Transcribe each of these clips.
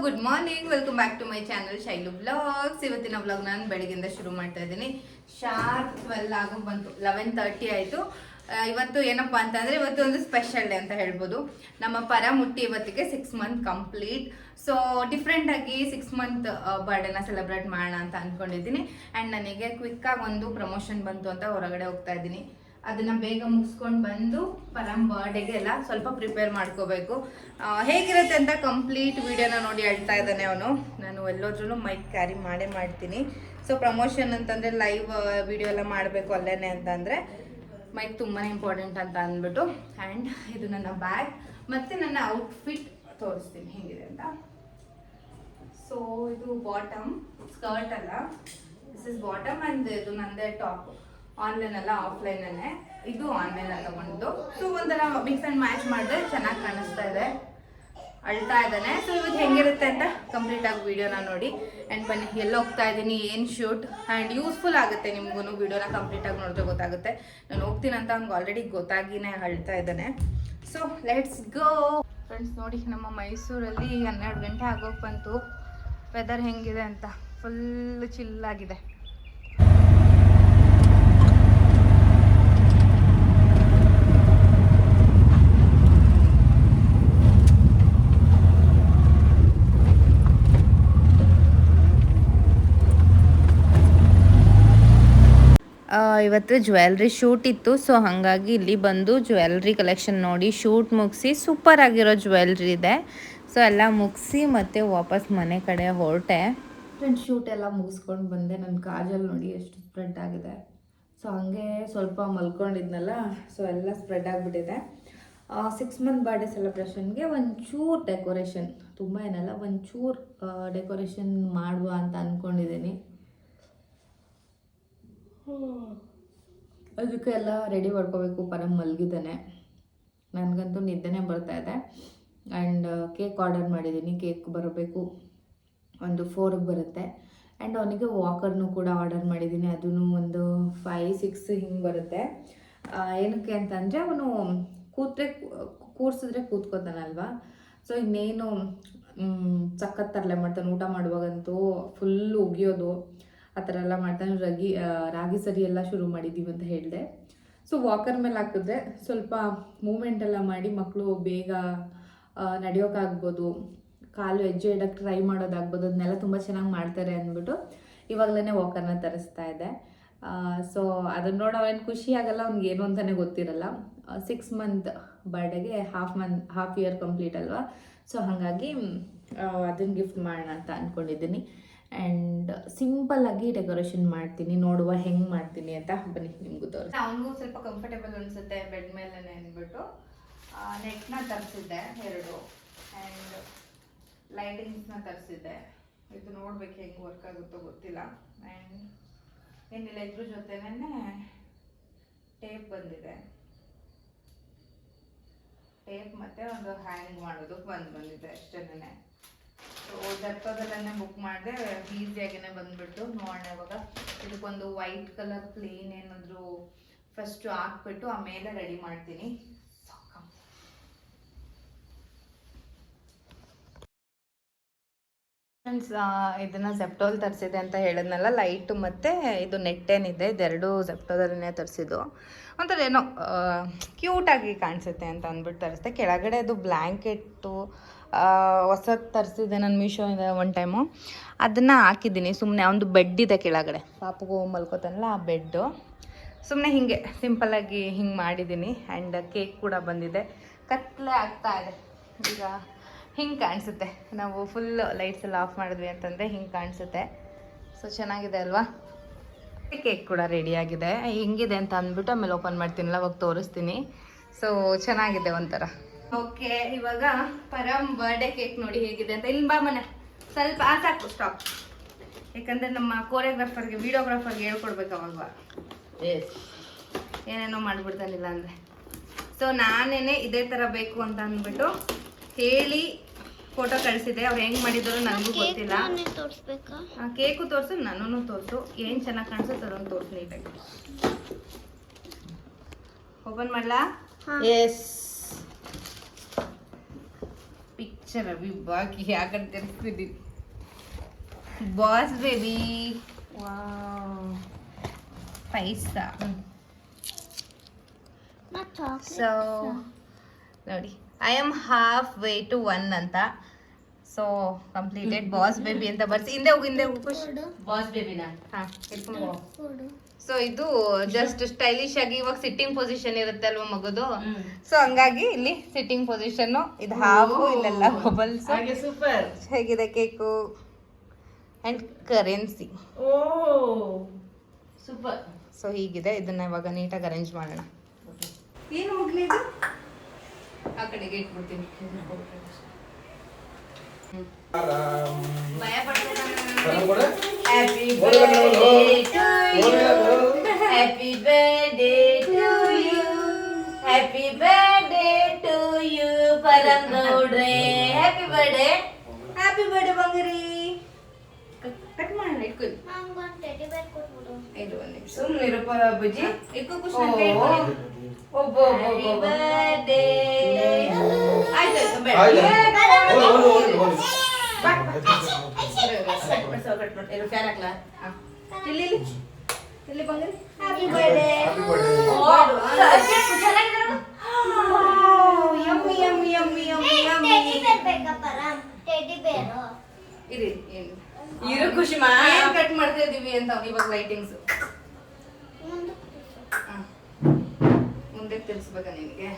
Good morning, welcome back to my channel Shailu blogs. ಇವತ್ತಿನ blog ನಾನು ಬೆಳಗ್ಗೆಯಿಂದ ಶುರು ಮಾಡ್ತಾ ಇದ್ದೀನಿ. ಶಾರ್ಪ್ 12 ಆಗೋ ಬಂತು, 11:30 ಆಯಿತು. ಇವತ್ತು ಏನಪ್ಪ ಅಂತಂದರೆ ಇವತ್ತು ಒಂದು ಸ್ಪೆಷಲ್ ಡೇ ಅಂತ ಹೇಳ್ಬೋದು. ನಮ್ಮ ಪರ ಮುಟ್ಟಿ ಇವತ್ತಿಗೆ 6 ಮಂತ್ ಕಂಪ್ಲೀಟ್. ಸೊ ಡಿಫ್ರೆಂಟಾಗಿ 6 ಮಂತ್ ಬರ್ಡೇನ ಸೆಲೆಬ್ರೇಟ್ ಮಾಡೋಣ ಅಂತ ಅಂದ್ಕೊಂಡಿದ್ದೀನಿ. ಆ್ಯಂಡ್ ನನಗೆ ಕ್ವಿಕ್ಕಾಗಿ ಒಂದು ಪ್ರಮೋಷನ್ ಬಂತು ಅಂತ ಹೊರಗಡೆ ಹೋಗ್ತಾ ಇದ್ದೀನಿ. ಅದನ್ನು ಬೇಗ ಮುಗಿಸ್ಕೊಂಡು ಬಂದು ಪರಂ ಬರ್ಡೇಗೆ ಎಲ್ಲ ಸ್ವಲ್ಪ ಪ್ರಿಪೇರ್ ಮಾಡ್ಕೋಬೇಕು. ಹೇಗಿರುತ್ತೆ ಅಂತ ಕಂಪ್ಲೀಟ್ ವಿಡಿಯೋನ ನೋಡಿ ಹೇಳ್ತಾ ಇದ್ದಾನೆ ಅವನು. ನಾನು ಎಲ್ಲೋದ್ರೂ ಮೈಕ್ ಕ್ಯಾರಿ ಮಾಡೇ ಮಾಡ್ತೀನಿ. ಸೊ ಪ್ರಮೋಷನ್ ಅಂತಂದರೆ ಲೈವ್ ವಿಡಿಯೋ ಎಲ್ಲ ಮಾಡಬೇಕು ಅಲ್ಲೇನೆ ಅಂತಂದರೆ ಮೈಕ್ ತುಂಬಾ ಇಂಪಾರ್ಟೆಂಟ್ ಅಂತ ಅಂದ್ಬಿಟ್ಟು. ಆ್ಯಂಡ್ ಇದು ನನ್ನ ಬ್ಯಾಗ್ ಮತ್ತು ನನ್ನ ಔಟ್ಫಿಟ್ ತೋರಿಸ್ತೀನಿ ಹೇಗಿದೆ ಅಂತ. ಸೊ ಇದು ಬಾಟಮ್, ಸ್ಕರ್ಟ್ ಅಲ್ಲ, ದಿಸ್ ಇಸ್ ಬಾಟಮ್ ಆ್ಯಂಡ್ ಇದು ನಂದೇ ಟಾಪ್. ಆನ್ಲೈನ್ ಅಲ್ಲ, ಆಫ್ಲೈನಲ್ಲೇ. ಇದು ಆನ್ಲೈನ್ ತಗೊಂಡು. ಸೊ ಒಂಥರ ಮಿಕ್ಸ್ ಆ್ಯಂಡ್ ಮ್ಯಾಚ್ ಮಾಡಿದ್ರೆ ಚೆನ್ನಾಗಿ ಕಾಣಿಸ್ತಾ ಇದೆ. ಅಳ್ತಾ ಇದ್ದಾನೆ. ಸೊ ಇವತ್ತು ಹೆಂಗಿರುತ್ತೆ ಅಂತ ಕಂಪ್ಲೀಟಾಗಿ ವೀಡಿಯೋನ ನೋಡಿ. ಆ್ಯಂಡ್ ಬನ್ನಿ ಎಲ್ಲ ಹೋಗ್ತಾ ಇದ್ದೀನಿ, ಏನು ಶೂಟ್. ಆ್ಯಂಡ್ ಯೂಸ್ಫುಲ್ ಆಗುತ್ತೆ ನಿಮಗೂ ವೀಡಿಯೋನ ಕಂಪ್ಲೀಟಾಗಿ ನೋಡಿದ್ರೆ ಗೊತ್ತಾಗುತ್ತೆ. ನಾನು ಹೋಗ್ತೀನಿ ಅಂತ ಅವ್ನಿಗೆ ಆಲ್ರೆಡಿ ಗೊತ್ತಾಗಿನೇ ಅಳ್ತಾ ಇದ್ದಾನೆ. So let's go friends. ನೋಡಿ, ನಮ್ಮ ಮೈಸೂರಲ್ಲಿ 12 ಗಂಟೆ ಆಗೋಗಿ ಬಂತು. ವೆದರ್ ಹೆಂಗಿದೆ ಅಂತ ಫುಲ್ ಚಿಲ್ಲಾಗಿದೆ. ಇವತ್ತು ಜ್ಯುವೆಲ್ರಿ ಶೂಟ್ ಇತ್ತು. ಸೊ ಹಾಗಾಗಿ ಇಲ್ಲಿ ಬಂದು ಜ್ಯುವೆಲ್ರಿ ಕಲೆಕ್ಷನ್ ನೋಡಿ ಶೂಟ್ ಮುಗಿಸಿ ಸೂಪರ್ ಆಗಿರೋ ಜ್ಯುವೆಲ್ರಿ ಇದೆ. ಸೊ ಎಲ್ಲ ಮುಗಿಸಿ ಮತ್ತೆ ವಾಪಸ್ ಮನೆ ಕಡೆ ಹೊರಟೆ. ಫ್ರೆಂಡ್ಸ್, ಶೂಟ್ ಎಲ್ಲ ಮುಗಿಸ್ಕೊಂಡು ಬಂದೆ. ನನ್ನ ಕಾಜಲ್ ನೋಡಿ ಎಷ್ಟು ಸ್ಪ್ರೆಡ್ ಆಗಿದೆ. ಸೊ ಹಾಗೆ ಸ್ವಲ್ಪ ಮಲ್ಕೊಂಡಿದ್ನಲ್ಲ, ಸೊ ಎಲ್ಲ ಸ್ಪ್ರೆಡ್ ಆಗಿಬಿಟ್ಟಿದೆ. 6 ಮಂತ್ ಬರ್ಡೇ ಸೆಲೆಬ್ರೇಷನ್ಗೆ ಒಂಚೂರು ಡೆಕೋರೇಷನ್, ತುಂಬ ಏನಲ್ಲ, ಒಂಚೂರು ಡೆಕೋರೇಷನ್ ಮಾಡುವ ಅಂತ ಅಂದ್ಕೊಂಡಿದ್ದೀನಿ. ಅದಕ್ಕೆ ಎಲ್ಲ ರೆಡಿ ಮಾಡ್ಕೋಬೇಕು. ಪರಂ ಮಲಗಿದ್ದಾನೆ, ನನಗಂತೂ ನಿದ್ದೆನೇ ಬರ್ತಾಯಿದೆ. ಆ್ಯಂಡ್ ಕೇಕ್ ಆರ್ಡರ್ ಮಾಡಿದ್ದೀನಿ. ಕೇಕ್ ಬರಬೇಕು, ಒಂದು 4ಗೆ ಬರುತ್ತೆ. ಆ್ಯಂಡ್ ಅವನಿಗೆ ವಾಕರ್ನು ಕೂಡ ಆರ್ಡರ್ ಮಾಡಿದ್ದೀನಿ. ಅದೂ ಒಂದು 5-6 ಹಿಂಗೆ ಬರುತ್ತೆ. ಏನಕ್ಕೆ ಅಂತಂದರೆ ಅವನು ಕೂರಿಸಿದ್ರೆ ಕೂತ್ಕೋತಾನಲ್ವ. ಸೊ ಇನ್ನೇನು ಸಖತ್ ತರಲೆ ಮಾಡ್ತಾನೆ. ಊಟ ಮಾಡುವಾಗಂತೂ ಫುಲ್ಲು ಉಗಿಯೋದು ಆ ಥರ ಎಲ್ಲ ಮಾಡ್ತಾನೆ. ರಾಗಿ ಸರಿ ಎಲ್ಲ ಶುರು ಮಾಡಿದ್ದೀವಿ ಅಂತ ಹೇಳಿದೆ. ಸೊ ವಾಕರ್ ಮೇಲೆ ಹಾಕಿದ್ರೆ ಸ್ವಲ್ಪ ಮೂಮೆಂಟ್ ಎಲ್ಲ ಮಾಡಿ ಮಕ್ಕಳು ಬೇಗ ನಡೆಯೋಕ್ಕಾಗ್ಬೋದು, ಕಾಲು ಹೆಜ್ಜೆ ಇಡೋಕ್ಕೆ ಟ್ರೈ ಮಾಡೋದಾಗ್ಬೋದು. ಅದನ್ನೆಲ್ಲ ತುಂಬ ಚೆನ್ನಾಗಿ ಮಾಡ್ತಾರೆ ಅಂದ್ಬಿಟ್ಟು ಇವಾಗಲೇ ವಾಕರ್ನ ತರಿಸ್ತಾ ಇದೆ. ಸೊ ಅದನ್ನು ನೋಡಿ ಅವೇನು ಖುಷಿ ಆಗಲ್ಲ, ಅವ್ನಿಗೆ ಏನು ಅಂತಲೇ ಗೊತ್ತಿರಲ್ಲ. 6 ಮಂತ್ ಬರ್ಡೇಗೆ ಹಾಫ್ ಇಯರ್ ಕಂಪ್ಲೀಟ್ ಅಲ್ವಾ. ಸೊ ಹಾಗಾಗಿ ಅದನ್ನು ಗಿಫ್ಟ್ ಮಾಡೋಣ ಅಂತ ಅಂದ್ಕೊಂಡಿದ್ದೀನಿ. ಆ್ಯಂಡ್ ಸಿಂಪಲ್ಲಾಗಿ ಡೆಕೋರೇಷನ್ ಮಾಡ್ತೀನಿ, ನೋಡುವ ಹೆಂಗೆ ಮಾಡ್ತೀನಿ ಅಂತ. ಬನ್ನಿ ನಿಮಗೂ ತೋರಿಸಿ. ಅವನಿಗೂ ಸ್ವಲ್ಪ ಕಂಫರ್ಟೇಬಲ್ ಅನಿಸುತ್ತೆ ಬೆಡ್ ಮೇಲೇ ಅಂದ್ಬಿಟ್ಟು ನೆಟ್ನ ತರಿಸಿದ್ದೆ 2. ಆ್ಯಂಡ್ ಲೈಟಿಂಗ್ಸ್ನ ತರಿಸಿದ್ದೆ. ಇದು ನೋಡ್ಬೇಕು ಹೆಂಗೆ ವರ್ಕ್ ಆಗುತ್ತೋ ಗೊತ್ತಿಲ್ಲ. ಆ್ಯಂಡ್ ಏನಿಲ್ಲ, ಇದ್ರ ಜೊತೆನೇ ಟೇಪ್ ಬಂದಿದೆ. ಟೇಪ್ ಮತ್ತು ಒಂದು ಹ್ಯಾಂಗ್ ಮಾಡೋದು ಬಂದಿದೆ ಅಷ್ಟೇನೆ. ಸೊ ಜೆಪ್ಟೋದಲ್ಲೇ ಬುಕ್ ಮಾಡಿದೆ, ಈಸಿಯಾಗಿನೇ ಬಂದುಬಿಟ್ಟು. ನೋಡೋಣ ಇವಾಗ. ಇದಕ್ಕೊಂದು ವೈಟ್ ಕಲರ್ ಪ್ಲೇನ್ ಏನಾದರೂ ಫಸ್ಟು ಹಾಕ್ಬಿಟ್ಟು ಆಮೇಲೆ ರೆಡಿ ಮಾಡ್ತೀನಿ. ಫ್ರೆಂಡ್ಸ್, ಇದನ್ನು ಜೆಪ್ಟೋಲ್ ತರಿಸಿದೆ ಅಂತ ಹೇಳಿದ್ನಲ್ಲ, ಲೈಟು ಮತ್ತು ಇದು ನೆಟ್ಟೇನಿದೆ, ಇದೆರಡು ಜೆಪ್ಟೋದಲ್ಲೇ ತರಿಸಿದ್ದು. ಒಂಥರ ಏನೋ ಕ್ಯೂಟಾಗಿ ಕಾಣಿಸುತ್ತೆ ಅಂತ ಅಂದ್ಬಿಟ್ಟು ತರಿಸಿದೆ. ಕೆಳಗಡೆ ಅದು ಬ್ಲ್ಯಾಂಕೆಟ್ಟು ಹೊಸದು ತರಿಸಿದ್ದೆ ನಾನು ಮೀಶೋಯಿಂದ ಒನ್ ಟೈಮು. ಅದನ್ನು ಹಾಕಿದ್ದೀನಿ ಸುಮ್ಮನೆ. ಒಂದು ಬೆಡ್ ಇದೆ ಕೆಳಗಡೆ, ಪಾಪಗೂ ಮಲ್ಕೋತಾನಲ್ಲ ಆ ಬೆಡ್ಡು. ಸುಮ್ಮನೆ ಹೀಗೆ ಸಿಂಪಲ್ಲಾಗಿ ಹಿಂಗೆ ಮಾಡಿದ್ದೀನಿ. ಆ್ಯಂಡ್ ಕೇಕ್ ಕೂಡ ಬಂದಿದೆ. ಕತ್ಲೆ ಆಗ್ತಾ ಇದೆ ಈಗ. ಹಿಂಗೆ ಕಾಣಿಸುತ್ತೆ, ನಾವು ಫುಲ್ ಲೈಟ್ಸ್ ಎಲ್ಲ ಆಫ್ ಮಾಡಿದ್ವಿ ಅಂತಂದರೆ ಹಿಂಗೆ ಕಾಣಿಸುತ್ತೆ. ಸೊ ಚೆನ್ನಾಗಿದೆ ಅಲ್ವಾ. ಕೇಕ್ ಕೂಡ ರೆಡಿಯಾಗಿದೆ. ಹೆಂಗಿದೆ ಅಂತ ಅಂದ್ಬಿಟ್ಟು ಆಮೇಲೆ ಓಪನ್ ಮಾಡ್ತೀನಲ್ಲ ಅವಾಗ ತೋರಿಸ್ತೀನಿ. ಸೊ ಚೆನ್ನಾಗಿದೆ ಒಂಥರ. ಓಕೆ, ಇವಾಗ ಪರಂ ಬರ್ಡೇ ಕೇಕ್ ನೋಡಿ ಹೇಗಿದೆ ಅಂತ. ಇಲ್ಲಿ ಬಾ ಮನೆ, ಸ್ವಲ್ಪ ಸಾಕು, ಸ್ಟಾಪ್. ಯಾಕಂದರೆ ನಮ್ಮ ಕೋರಿಯೋಗ್ರಾಫರ್ಗೆ, ವಿಡಿಯೋಗ್ರಾಫರ್ಗೆ ಹೇಳ್ಕೊಡ್ಬೇಕು ಅವಾಗ. ಏನೇನೋ ಮಾಡಿಬಿಡ್ತಾನಿಲ್ಲ ಅಂದರೆ. ಸೊ ನಾನೇನೆ ಇದೇ ಥರ ಬೇಕು ಅಂತ ಅಂದ್ಬಿಟ್ಟು ಹೇಳಿ ಫೋಟೋ ಕಳಿಸಿದೆ. ಅವ್ರು ಹೆಂಗೆ ಮಾಡಿದ್ರು ನನಗೂ ಗೊತ್ತಿಲ್ಲ. ಕೇಕು ತೋರಿಸು, ನನ್ನೂ ತೋರಿಸು, ಏನು ಚೆನ್ನಾಗಿ ಕಾಣಿಸುತ್ತೆ ಅದನ್ನು ತೋರಿಸು ನೀಟಾಗಿ. ಓಪನ್ ಮಾಡಲಾ? ಎಸ್. ರವಿ ಬಾಕಿ ಯಾಕಂತ ತಿರ್ಸ್ತಿದ್ದೀನಿ. ಬಾಸ್ ಬೇಬಿ ಪೈಸಾ. ಸೊ ನೋಡಿ, I am half way to 1 ಅಂತ. ಸೊ ಕಂಪ್ಲೀಟೆಡ್ ಬಾಸ್ ಬೇಬಿ ಅಂತ ಬರ್ಸಿ. ಹಿಂದೆ ಹೋಗು ಖುಷ್. ಬಾಸ್ ಬೇಬಿನ ಹಾ ಇಟ್ಕೊಂಡು. ಸೊ ಇದು ಜಸ್ಟ್ ಸ್ಟೈಲಿಶ್ ಆಗಿ ಇವಾಗ ಸಿಟ್ಟಿಂಗ್ ಪೊಸಿಷನ್ ಇರುತ್ತೆ ಅಲ್ವಾ ಮಗದು. ಸೊ ಹಂಗಾಗಿ ಇಲ್ಲಿ ಸಿಟ್ಟಿಂಗ್ ಪೊಸಿಷನ್, ಇದು ಹಾಫು, ಇಲ್ಲೆಲ್ಲ ಬಬಲ್ಸ್. ಹಾಗೆ ಸೂಪರ್. ಹೇಗಿದೆ ಕೇಕು ಅಂಡ್ ಕರೆನ್ಸಿ. ಓ ಸೂಪರ್. ಸೊ ಹೀಗಿದೆ. ಇದನ್ನ ಇವಾಗ ನೀಟಾಗಿ ಅರೇಂಜ್ ಮಾಡೋಣ. ಏನು ಹೋಗ್ಲಿ ಇದು ಆ ಕಡೆಗೆ ಇಟ್ಬಿಡ್ತೀನಿ. ಭಯ ಪಡ್ತೀನಿ. Happy birthday to you, happy birthday to you, happy birthday to you Param ಗೌಡ್ರೆ. ಹ್ಯಾಪಿ ಬರ್ಡೇ ಬಂಗಾರಿ. ಕಟ್ ಮಾಡೋಣ, ಇಟ್ಕೊಳ್ಳಿ. ಇದು ಒಂದು ನಿಮಿಷ ಸುಮ್ಮನಿರಪ್ಪ ಬುಜ್ಜಿ. ಇಟ್ಕೋ ಖುಷಿ. Happy birthday. ಆಯ್ತು ಬೇಡ. ಫ್ಯಾನ್ ಹಾಕ್ಲಾ? ಇಲ್ಲಿ ಇಲ್ಲಿ ಬಂಗಾರಿ. Happy birthday. Yummy yummy yummy yummy yummy. ಇರಿ ಇರು ಖುಷಿ ಮಾ. ಏನ್ ಕಟ್ ಮಾಡ್ತಾ ಇದೀವಿ ಅಂತ ಇವಾಗ ಲೈಟಿಂಗ್ಸ್ ಮುಂದೆ ತಿಳಿಸ್ಬೇಕ ನಿನಗೆ.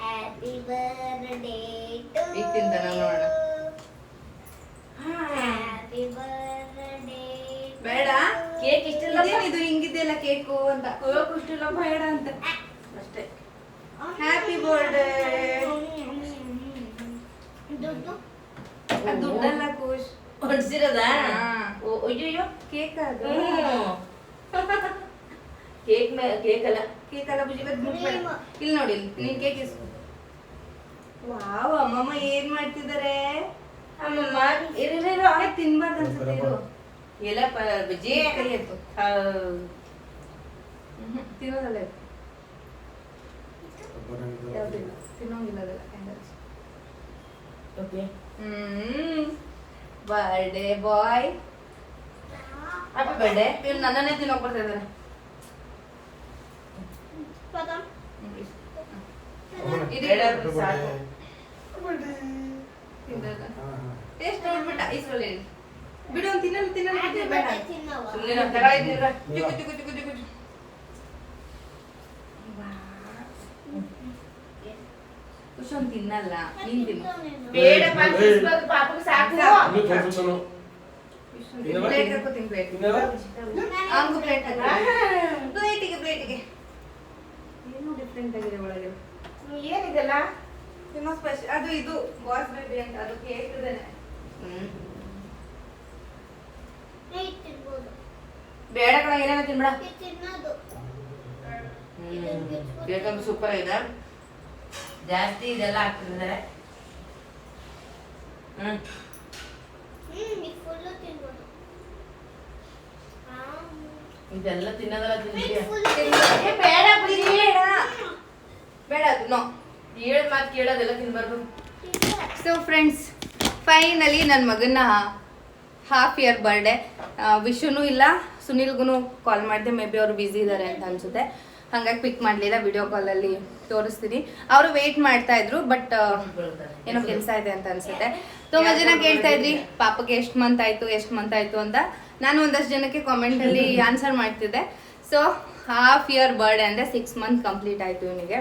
ಹ್ಯಾಪಿ ಬರ್ಡೇ ಟು ಈಗ ತಿಂತಾನ ನೋಡೋಣ. Happy birthday. ಬೇಡ ಕೇಕ್ ಇಷ್ಟಿಲ್ಲ. ಇದು ಹಿಂಗಿದೆಯಲ್ಲ ಕೇಕು ಅಂತ. ಹೋಗಕ್ಕೆ ಇಷ್ಟಿಲ್ಲ ಬೇಡ ಅಂತ ಅಷ್ಟೇ. Happy birthday. ದುಡ್ಡು ದುಡ್ಡಲ್ಲ ಖುಷ್. ಹೊಡ್ಸಿರೋದ? ಹಾ. ಅಯ್ಯೋ ಕೇಕ್ ಅದು. ಕೇಕ್ ಕೇಕ್ ಅಲ್ಲ. ಕೇಕ್ ಅಲ್ಲ ಬುಜ್ಜಿ. ಇಲ್ಲಿ ನೋಡಿ, ನೀನ್ ಕೇಕ್ ಇಸ್ಕೊ. ವಾವ್, ಅಮ್ಮಮ್ಮ ಏನ್ ಮಾಡ್ತಿದ್ದಾರೆ? ಅಮ್ಮಮ್ಮ ಇರು ತಿನ್ಬಾರ್ದು ಅನ್ಸುತ್ತೆ ಇದು. ಎಲ್ಲ ಬಜ್ಜಿ ಕೈ ಎತ್ತು. ತಿನ್ನೋದಲ್ಲ ಇದು. ಯಾವ್ದಿಲ್ಲ, ತಿನ್ನೋಂಗಿಲ್ಲ ಅದೆಲ್ಲ. Okay. Birthday boy. Happy birthday. ಇವ್ರು ನನ್ನನ್ನೇ ತಿನ್ನೋಕ್ ಬರ್ತಾ ಇದಾರೆ. ಪದಂ ಟೇಸ್ಟ್ ನೋಡ್ಬಿಟ್ಟ ಇಸ್ಕೊಳ್ಳಿ. ಬಿಡು ಒಂದು ತಿನ್ನಲ್ಲ ಬೇಡ. ಸುಮ್ಮನೆ ತಗೊಳ್ಳಿದ್ದೀರ. ಖುಷಿ ಒಂದು ತಿನ್ನಲ್ಲ, ನೀನ್ ತಿನ್ನು. ಬೇಡ ಪಾಪಕ್ಕೆ ಸಾಕು. ಪ್ಲೇಟ್ ಹಾಕೋತೀನಿ. ಪ್ಲೇಟ್ ಹಂಗು ಪ್ಲೇಟ್ ಪ್ಲೇಟಿಗೆ ಏನೋ ಡಿಫ್ರೆಂಟ್ ಆಗಿದೆ ಒಳಗೆ. ಏನಿದೆಲ್ಲ? ಏನೋ ಸ್ಪೆಷಲ್. ಅದು ಇದು ಬಾಸ್ ಬೇಬಿ ಅಂತ. ಅದು ಕೇಕ್ ಇದೇನೆ. ಬೇಡ ಕಣ, ಏನೇನೋ ತಿನ್ಬೇಡ. ಕೇಕ್ ಅಂತೂ ಸೂಪರ್ ಇದೆ. ಜಾಸ್ತಿ ಇದೆಲ್ಲ ಹಾಕ್ತಿದ್ದಾರೆ. ಇದೆಲ್ಲ ತಿನ್ನೋದಲ್ಲ ತಿಂತೀಯ. ಬೇಡ ಬೇಡ ಅದು ನೋ. ಹೇಳದ್ ಮಾತು ಕೇಳೋದೆಲ್ಲ ತಿನ್ಬಾರ್ದು. ಸೊ ಫ್ರೆಂಡ್ಸ್, ಫೈನಲಿ ನನ್ನ ಮಗನ ಹಾಫ್ ಇಯರ್ ಬರ್ಡೇ. ವಿಶುನೂ ಇಲ್ಲ, ಸುನಿಲ್ಗೂ ಕಾಲ್ ಮಾಡಿದೆ. ಮೇ ಬಿ ಅವರು ಬ್ಯುಸಿ ಇದ್ದಾರೆ ಅಂತ ಅನ್ಸುತ್ತೆ, ಹಂಗಾಗಿ ಪಿಕ್ ಮಾಡಲಿಲ್ಲ. ವಿಡಿಯೋ ಕಾಲಲ್ಲಿ ತೋರಿಸ್ತೀನಿ. ಅವರು ವೆಯ್ಟ್ ಮಾಡ್ತಾ ಇದ್ರು, ಬಟ್ ಏನೋ ಕೆಲಸ ಇದೆ ಅಂತ ಅನ್ಸುತ್ತೆ. ತುಂಬಾ ಜನ ಕೇಳ್ತಾ ಇದ್ರಿ ಪಾಪಕ್ಕೆ ಎಷ್ಟು ಮಂತ್ ಆಯ್ತು ಅಂತ. ನಾನು ಒಂದಷ್ಟು ಜನಕ್ಕೆ ಕಾಮೆಂಟಲ್ಲಿ ಆನ್ಸರ್ ಮಾಡ್ತಿದ್ದೆ. ಸೊ ಹಾಫ್ ಇಯರ್ ಬರ್ಡೇ ಅಂದರೆ 6 ಮಂತ್ ಕಂಪ್ಲೀಟ್ ಆಯಿತು ಇವನಿಗೆ.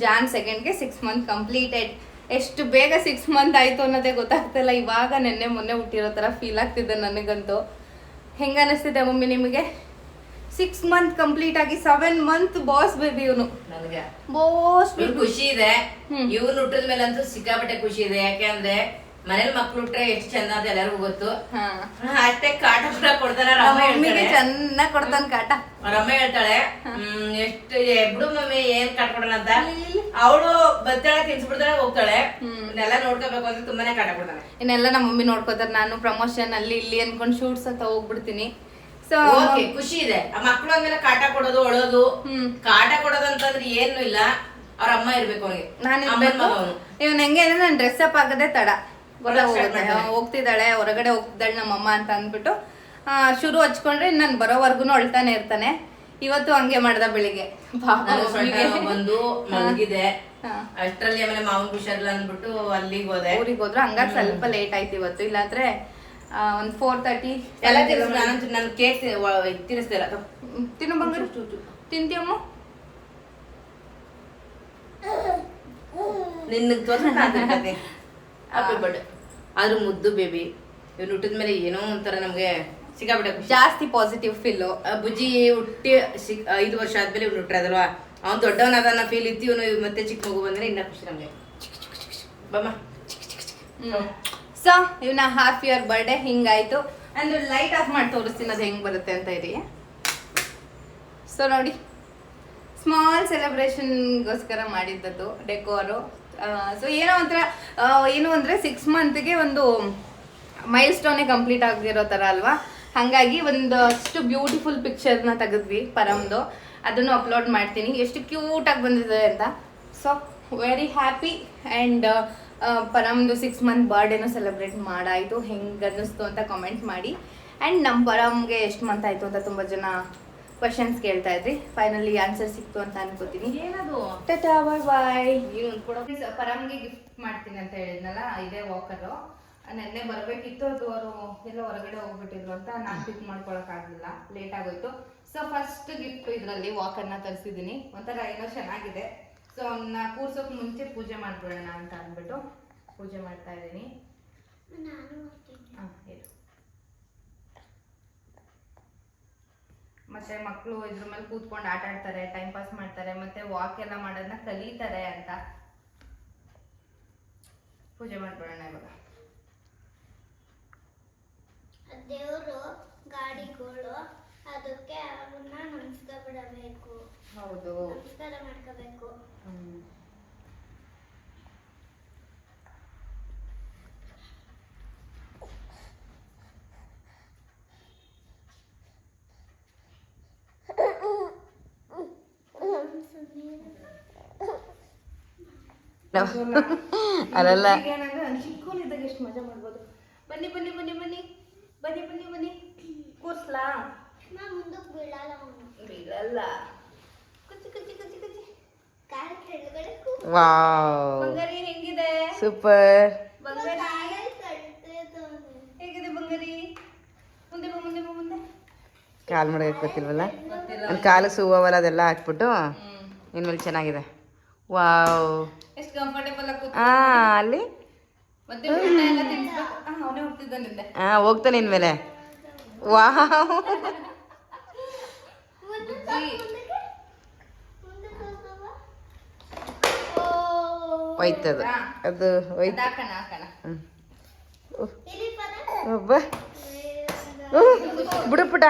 ಜಾನ್ 2ಗೆ 6 ಮಂತ್ ಕಂಪ್ಲೀಟೆಡ್. ಎಷ್ಟು ಬೇಗ 6 ಮಂತ್ ಆಯಿತು ಅನ್ನೋದೇ ಗೊತ್ತಾಗ್ತಿಲ್ಲ. ಇವಾಗ ಮೊನ್ನೆ ಹುಟ್ಟಿರೋ ಥರ ಫೀಲ್ ಆಗ್ತಿದೆ ನನಗಂತೂ. ಹೆಂಗೆ ಅನ್ನಿಸ್ತಿದೆ ಮಮ್ಮಿ ನಿಮಗೆ? 6 ಮಂತ್ ಕಂಪ್ಲೀಟ್ ಆಗಿ 7 ಮಂತ್ ಬಾಸ್ ಬೇಬಿ ಇವನು. ನನಗೆ ಬಾಸ್ ಖುಷಿ ಇದೆ. ಇವ್ನು ಹುಟ್ಟಿದ ಮೇಲೆ ಅಂತೂ ಸಿಕ್ಕಾಪಟ್ಟೆ ಖುಷಿ ಇದೆ. ಯಾಕೆಂದ್ರೆ ಮನೇಲಿ ಮಕ್ಳು ಹುಟ್ರೆ ಎಷ್ಟು ಚಂದ ಅಂತ ಎಲ್ಲರಿಗೂ ಗೊತ್ತು. ಅಷ್ಟೇ ಕಾಟ ಕೂಡ ಕೊಡ್ತಾನೆ. ಮಮ್ಮಿಗೆ ಚೆನ್ನಾಗ್ ಕೊಡ್ತಾನ ಕಾಟ. ರಮ್ಮ ಹೇಳ್ತಾಳೆ ಎಷ್ಟು ಬಿಡು ಮಮ್ಮಿ ಏನ್ ಕಾಟ ಕೊಡೋಣ ಅಂತ. ಅವಳು ಬರ್ತಾಳೆ, ತಿನ್ಸ್ಬಿಡ್ತಾಳೆ, ಹೋಗ್ತಾಳೆ. ಇದೆಲ್ಲ ನೋಡ್ಕೋಬೇಕು ಅಂದ್ರೆ ತುಂಬಾನೇ ಕಾಟ ಕೊಡ್ತಾನೆ. ಇನ್ನೆಲ್ಲ ನಮ್ಮ ಮಮ್ಮಿ ನೋಡ್ಕೋತಾರೆ. ನಾನು ಪ್ರಮೋಷನ್ ಅಲ್ಲಿ ಇಲ್ಲಿ ಅನ್ಕೊಂಡ್ ಶೂಟ್ಸ್ ಅಂತ ಹೋಗ್ಬಿಡ್ತೀನಿ. ಸೊ ಖುಷಿ ಇದೆ. ಆ ಮಕ್ಳು ಅಂದ್ಮೇಲೆ ಕಾಟ ಕೊಡೋದು, ಅಳೋದು. ಕಾಟ ಕೊಡೋದು ಅಂತಂದ್ರೆ ಏನು ಇಲ್ಲ. ಅವ್ರ ಅಮ್ಮ ಇರ್ಬೇಕು ಅವನಿಗೆ. ನಾನು ಆಮೇಲೆ ಮಗ ಅವನು. ಇವನ್ ಹೆಂಗೆ ಅಂದ್ರೆ ನಾನು ಡ್ರೆಸ್ ಅಪ್ ಆಗದೆ ತಡ ಗೊತ್ತಾಗೋಗುತ್ತೆ. ಮಾಡ್ತಾನೆ. ಹೋಗ್ತಿದ್ದಾಳೆ ಹೊರಗಡೆ ಹೋಗ್ತಿದ್ದಾಳೆ ನಮ್ಮಮ್ಮ ಅಂತ ಅಂದ್ಬಿಟ್ಟು ಶುರು ಹಚ್ಕೊಂಡ್ರೆ ನಾನು ಬರೋವರ್ಗು ಅಳ್ತಾನೆ ಇರ್ತಾನೆ. ಇವತ್ತು ಹಂಗೆ ಮಾಡ್ದ ಬೆಳಿಗ್ಗೆ ಪಾಪ ನಾನು ಮಗುವಿಗೆ. ಸೊಂಟ ಬಂದು ಮಲಗಿದೆ. ಹಾ. ಅಷ್ಟ್ರಲ್ಲಿ ಆಮೇಲೆ ಮಾವನ್ ಹುಷಾರಿಲ್ಲ ಅಂದ್ಬಿಟ್ಟು ಅಲ್ಲಿಗೆ ಹೋದೆ. ಊರಿಗೆ ಹೋದ್ರು ಹಂಗಾಗಿ ಸ್ವಲ್ಪ ಲೇಟ್ ಆಯ್ತು ಇವತ್ತು. ಇಲ್ಲಾಂದ್ರೆ ಒಂದು 4:30 ಎಲ್ಲ ತಿನ್ನಿಸ್ ನಾನು ಕೇಕ್ ತಿನ್ನಿಸ್ತಿಲ್ಲ. ತಿನ್ನು ಬಂಗಾರ ತಿಂತೀಯಮ್ಮ. ನಿನ್ನ ತೋರ್ಸಕ್ಕೆ ಹ್ಯಾಪಿ ಬರ್ಡೇ. ಆದ್ರೂ ಮುದ್ದು ಬೇಬಿ ಇವ್ನು ಹುಟ್ಟಿದ ಮೇಲೆ ಏನೋ ಒಂಥರ ನಮ್ಗೆ ಸಿಕ್ಕಾಬಿಟ್ಟೆ ಖುಷಿ. ಜಾಸ್ತಿ ಪಾಸಿಟಿವ್ ಫೀಲು. ಬುಜ್ಜಿ ಹುಟ್ಟಿ 5 ವರ್ಷ ಆದ್ಮೇಲೆ ಇವ್ನು ಹುಟ್ಟಿರದಲ್ವಾ, ಅವ್ನು ದೊಡ್ಡವನಾದನ್ನ ಫೀಲ್ ಇತ್ತು. ಇವನು ಮತ್ತೆ ಚಿಕ್ಕ ಮಗು ಬಂದ್ರೆ ಇನ್ನ ಖುಷಿ ನಮ್ಗೆ. ಬಮ್ಮ ಸೊ ಇವನ ಹಾಫ್ ಇಯರ್ ಬರ್ಡೇ ಹಿಂಗಾಯ್ತು. ಅಂದ್ರೆ ಲೈಟ್ ಆಫ್ ಮಾಡಿ ತೋರಿಸ್ತೀನಿ ಅದು ಹೆಂಗ್ ಬರುತ್ತೆ ಅಂತ ಇರಿ. ಸೊ ನೋಡಿ, ಸ್ಮಾಲ್ ಸೆಲೆಬ್ರೇಷನ್ಗೋಸ್ಕರ ಮಾಡಿದ್ದದ್ದು ಡೆಕೋರು. ಸೊ ಏನೋ ಒಂಥರ ಏನು ಅಂದರೆ 6 ಮಂತ್ಗೆ ಒಂದು ಮೈಲ್ ಸ್ಟೋನೇ ಕಂಪ್ಲೀಟ್ ಆಗಿರೋ ಥರ ಅಲ್ವಾ. ಹಾಗಾಗಿ ಒಂದಷ್ಟು ಬ್ಯೂಟಿಫುಲ್ ಪಿಕ್ಚರ್ನ ತೆಗೆದ್ವಿ ಪರಮ್ದು. ಅದನ್ನು ಅಪ್ಲೋಡ್ ಮಾಡ್ತೀನಿ, ಎಷ್ಟು ಕ್ಯೂಟಾಗಿ ಬಂದಿದೆ ಅಂತ. So very happy. ಆ್ಯಂಡ್ ಪರಮ್ದು 6 ಮಂತ್ ಬರ್ಡೇನೂ ಸೆಲೆಬ್ರೇಟ್ ಮಾಡಾಯಿತು. ಹೆಂಗೆ ಅನ್ನಿಸ್ತು ಅಂತ ಕಾಮೆಂಟ್ ಮಾಡಿ. ಆ್ಯಂಡ್ ನಮ್ಮ ಪರಮ್ಗೆ ಎಷ್ಟು ಮಂತ್ ಆಯಿತು ಅಂತ ತುಂಬ ಜನ ಕ್ವಶನ್ಸ್ ಕೇಳ್ತಾ ಇದ್ರಿ. ಫೈನಲಿ ಆನ್ಸರ್ ಸಿಕ್ತು ಅಂತ ಅನ್ಕೋತೀನಿ. ಏನದು ಟಾಟಾ ಬಾಯ್ ಬಾಯ್. ಪರಮ್ಗೆ ಗಿಫ್ಟ್ ಮಾಡ್ತೀನಿ ಅಂತ ಹೇಳಿದ್ನಲ್ಲ, ಇದೇ ವಾಕರು. ನೆನ್ನೆ ಬರಬೇಕಿತ್ತು, ಅದು ಅವರು ಎಲ್ಲ ಹೊರಗಡೆ ಹೋಗ್ಬಿಟ್ಟಿದ್ರು ಅಂತ ನಾನು ಪಿಕ್ ಮಾಡ್ಕೊಳಕ್ಕಾಗಲಿಲ್ಲ, ಲೇಟ್ ಆಗೋಯ್ತು. ಸೊ ಫಸ್ಟ್ ಗಿಫ್ಟ್ ಇದರಲ್ಲಿ ವಾಕರ್ನ ತರಿಸಿದ್ದೀನಿ. ಒಂಥರ ಏನೋ ಚೆನ್ನಾಗಿದೆ. ಸೊ ಅವನ್ನ ಕೂರ್ಸೋಕೆ ಮುಂಚೆ ಪೂಜೆ ಮಾಡ್ಬಿಡೋಣ ಅಂತ ಅಂದ್ಬಿಟ್ಟು ಪೂಜೆ ಮಾಡ್ತಾ ಇದ್ದೀನಿ. ನಾನು ಹೋಗ್ತೀನಿ. ಹಾಂ ಹೇಳು. ಮತ್ತೆ ಮಕ್ಕಳು ಇದ್ರ ಮೇಲೆ ಕೂತ್ಕೊಂಡು ಆಟ ಆಡ್ತಾರೆ, ಟೈಮ್ ಪಾಸ್ ಮಾಡ್ತಾರೆ, ಮತ್ತೆ ವಾಕ್ ಎಲ್ಲ ಮಾಡೋದನ್ನ ಕಲೀತಾರೆ ಅಂತ ಪೂಜೆ ಮಾಡ್ಬಿಡೋಣ ಇವಾಗ. ದೇವರು ಗಾಡಿಗಳು, ಅದಕ್ಕೆ ಅವನ್ನ ನಮಸ್ಕಾರ ಬಿಡಬೇಕು. ಹೌದು. ನಮಸ್ಕಾರ ಮಾಡ್ಕೋಬೇಕು. ಅಲ್ಲಲ್ಲ ಚಿಕ್ಕವನಿದ್ದಾಗ ಎಷ್ಟು ಮಜಾ ಮಾಡ್ಬೋದು. ಬನ್ನಿ ಬನ್ನಿ ಬನ್ನಿ ಬನ್ನಿ ಬನ್ನಿ ಬನ್ನಿ ಬನ್ನಿ ಕೂರ್ಸ್ಲಾ? ಮುಂದಕ್ಕೆ ಬೀಳಲ್ಲ ಅವನು. ಬೀಳಲ್ಲ. ಕುಚ್ಚಿ ಕುಚ್ಚಿ ಕುಚ್ಚಿ ಕುಚ್ಚಿ. ಕಾಲು ಕೆಳಗಡೆ ವಾವ್ ಬಂಗಾರಿ ಹೆಂಗಿದೆ? ಸೂಪರ್. ಬಂಗಾರಿ ಕಳ್ತಿದ್ದಾನೆ. ಹೇಗಿದೆ ಬಂಗಾರಿ? ಮುಂದೆ ಬಾ ಮುಂದೆ ಬಾ ಮುಂದೆ. ಕಾಲ್ ಮಾಡಕ್ಕೆ ಗೊತ್ತಿಲ್ವಲ್ಲ, ಗೊತ್ತಿಲ್ಲ. ನನ್ನ ಕಾಲು ಸೂವಲ್ಲ ಅದೆಲ್ಲ ಹಾಕ್ಬಿಟ್ಟು ಇನ್ಮೇಲೆ ಚೆನ್ನಾಗಿದೆ. ವಾವ್. ಎಷ್ಟು ಕಂಫರ್ಟೇಬಲ್ ಆಗಿ ಹಾ ಅಲ್ಲಿ ಮತ್ತೆ ಊಟ ಎಲ್ಲ ತಿನ್ಸ್ಬೇಕು. ಅವನೇ ಹೋಗ್ತಿದ್ದಾನಿಂದೆ. ಹಾ ಹೋಗ್ತಾನೆ ಇನ್ಮೇಲೆ. ವಾವ್ ಹೋಯ್ತದು, ಅದು ಹೋಯ್ತು. ಹಾಕೋಣ ಹಾಕೋಣ. ಒಬ್ಬ ಬಿಡು ಪುಟ.